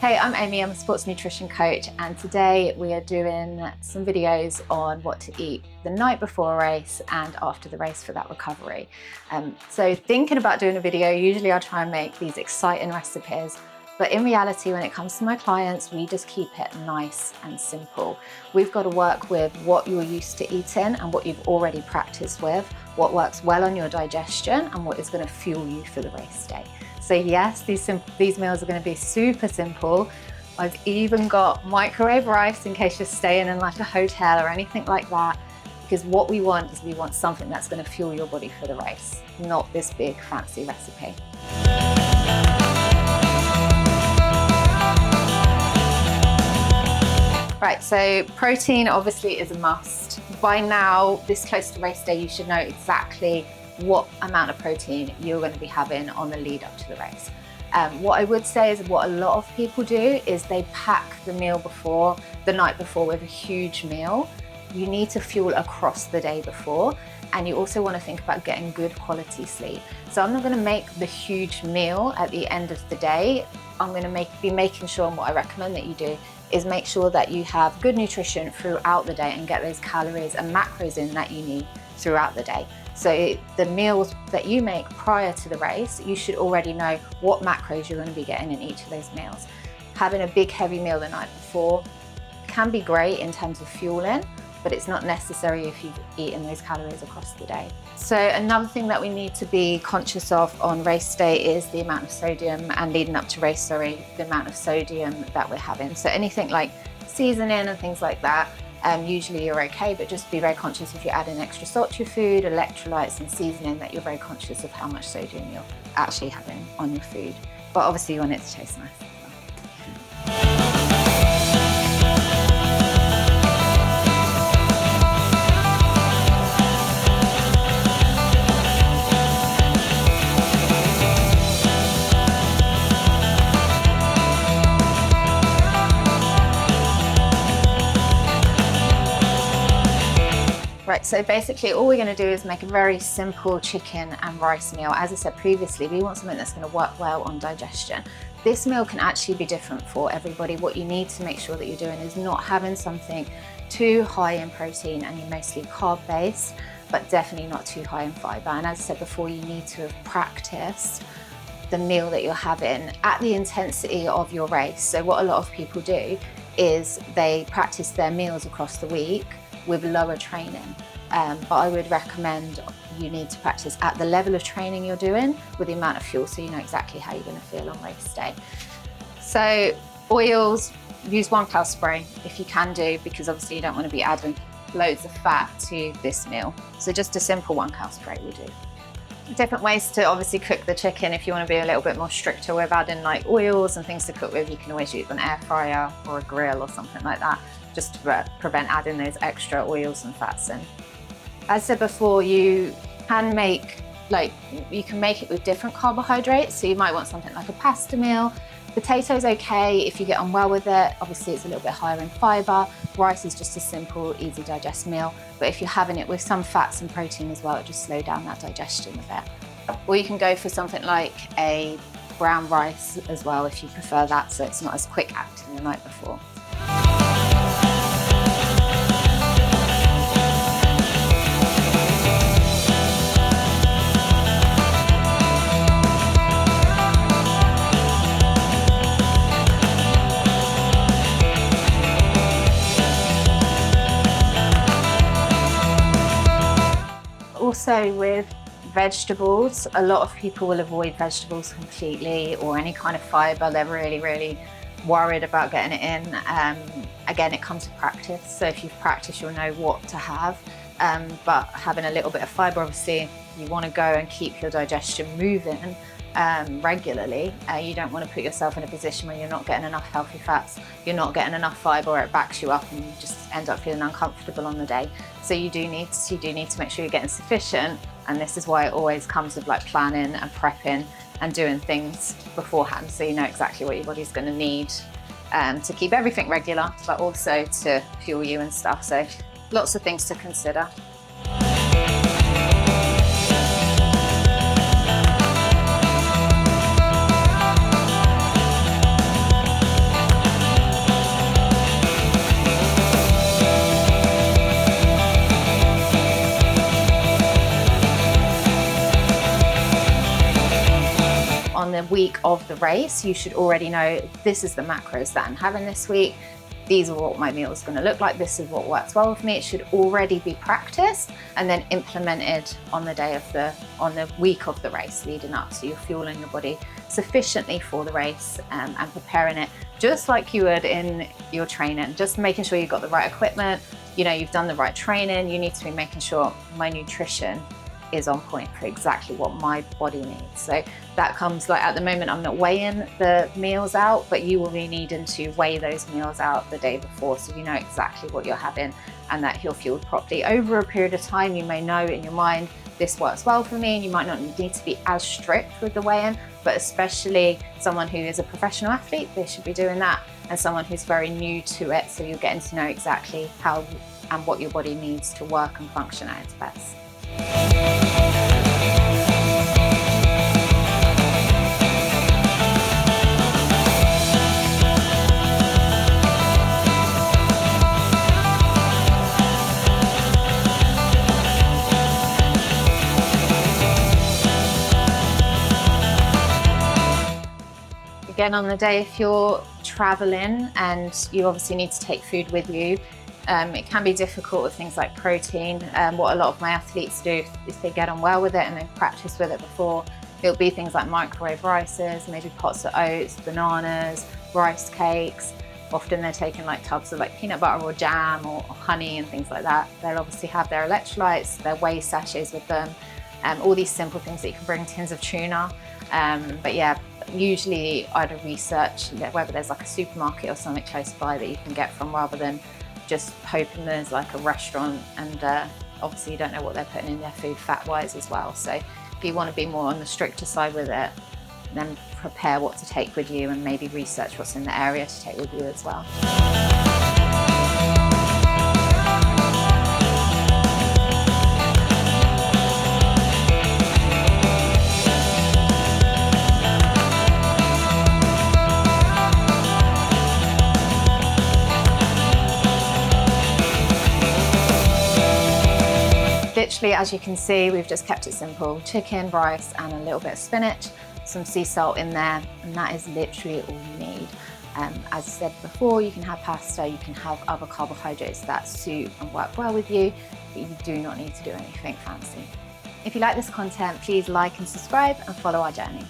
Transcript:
Hey, I'm Amy, I'm a sports nutrition coach, and today we are doing some videos on what to eat the night before a race and after the race for that recovery. So thinking about doing a video, usually I try and make these exciting recipes, but in reality, when it comes to my clients, we just keep it nice and simple. We've got to work with what you're used to eating and what you've already practiced with, what works well on your digestion and what is going to fuel you for the race day. So yes, these meals are going to be super simple. I've even got microwave rice in case you're staying in like a hotel or anything like that, because what we want is we want something that's going to fuel your body for the race, not this big fancy recipe. Right, so protein obviously is a must. By now, this close to race day, you should know exactly what amount of protein you're going to be having on the lead up to the race. What I would say is what a lot of people do is they pack the night before with a huge meal. You need to fuel across the day before, and you also want to think about getting good quality sleep. So I'm not going to make the huge meal at the end of the day. I'm going to be making sure, and what I recommend that you do is make sure that you have good nutrition throughout the day and get those calories and macros in that you need throughout the day. So the meals that you make prior to the race, you should already know what macros you're going to be getting in each of those meals. Having a big heavy meal the night before can be great in terms of fueling, but it's not necessary if you've eaten those calories across the day. So another thing that we need to be conscious of on race day is the amount of sodium, and leading up to race, the amount of sodium that we're having. So anything like seasoning and things like that, usually you're okay, but just be very conscious if you're adding extra salt to your food, electrolytes and seasoning, that you're very conscious of how much sodium you're actually having on your food. But obviously you want it to taste nice as well. Right, so basically all we're going to do is make a very simple chicken and rice meal. As I said previously, we want something that's going to work well on digestion. This meal can actually be different for everybody. What you need to make sure that you're doing is not having something too high in protein, and you're mostly carb based, but definitely not too high in fibre. And as I said before, you need to have practiced the meal that you're having at the intensity of your race. So what a lot of people do is they practice their meals across the week with lower training. But I would recommend you need to practice at the level of training you're doing with the amount of fuel, so you know exactly how you're going to feel on race day. So oils, use 1 cow spray if you can do, because obviously you don't want to be adding loads of fat to this meal. So just a simple 1 cow spray will do. Different ways to obviously cook the chicken. If you want to be a little bit more stricter with adding like oils and things to cook with, you can always use an air fryer or a grill or something like that, just to prevent adding those extra oils and fats in. As I said before, you can make it with different carbohydrates. So you might want something like a pasta meal. Potato's okay if you get on well with it. Obviously it's a little bit higher in fibre. Rice is just a simple, easy digest meal. But if you're having it with some fats and protein as well, it just slow down that digestion a bit. Or you can go for something like a brown rice as well if you prefer that, so it's not as quick acting the night before. Also with vegetables, a lot of people will avoid vegetables completely, or any kind of fibre. They're really worried about getting it in. Again, it comes with practice. So if you've practiced, you'll know what to have. But having a little bit of fibre, obviously, you want to go and keep your digestion moving regularly. You don't want to put yourself in a position where you're not getting enough healthy fats, you're not getting enough fibre, or it backs you up and you just end up feeling uncomfortable on the day. So you do need to make sure you're getting sufficient, and this is why it always comes with like planning and prepping and doing things beforehand, so you know exactly what your body's going to need to keep everything regular, but also to fuel you and stuff. So lots of things to consider. the week of the race, you should already know this is the macros that I'm having this week. These are what my meal is going to look like. This is what works well with me. It should already be practiced and then implemented on the week of the race leading up. So you're fueling your body sufficiently for the race and preparing it just like you would in your training, just making sure you've got the right equipment, you know, you've done the right training. You need to be making sure my nutrition is on point for exactly what my body needs. So that comes, like at the moment I'm not weighing the meals out, but you will be needing to weigh those meals out the day before so you know exactly what you're having and that you're fueled properly. Over a period of time you may know in your mind this works well for me, and you might not need to be as strict with the weigh-in, but especially someone who is a professional athlete, they should be doing that, and someone who's very new to it, so you're getting to know exactly how and what your body needs to work and function at its best. Again, on the day, if you're traveling and you obviously need to take food with you, it can be difficult with things like protein. What a lot of my athletes do, if they get on well with it and they've practiced with it before, it'll be things like microwave rices, maybe pots of oats, bananas, rice cakes. Often they're taking like tubs of like peanut butter or jam or honey and things like that. They'll obviously have their electrolytes, their whey sachets with them, all these simple things that you can bring, tins of tuna. But yeah, usually I'd research whether there's like a supermarket or something close by that you can get from, rather than just hoping there's like a restaurant, and obviously you don't know what they're putting in their food fat-wise as well. So if you want to be more on the stricter side with it, then prepare what to take with you and maybe research what's in the area to take with you as well. Literally, as you can see, we've just kept it simple. Chicken, rice, and a little bit of spinach, some sea salt in there, and that is literally all you need. As I said before, you can have pasta, you can have other carbohydrates that suit and work well with you, but you do not need to do anything fancy. If you like this content, please like and subscribe and follow our journey.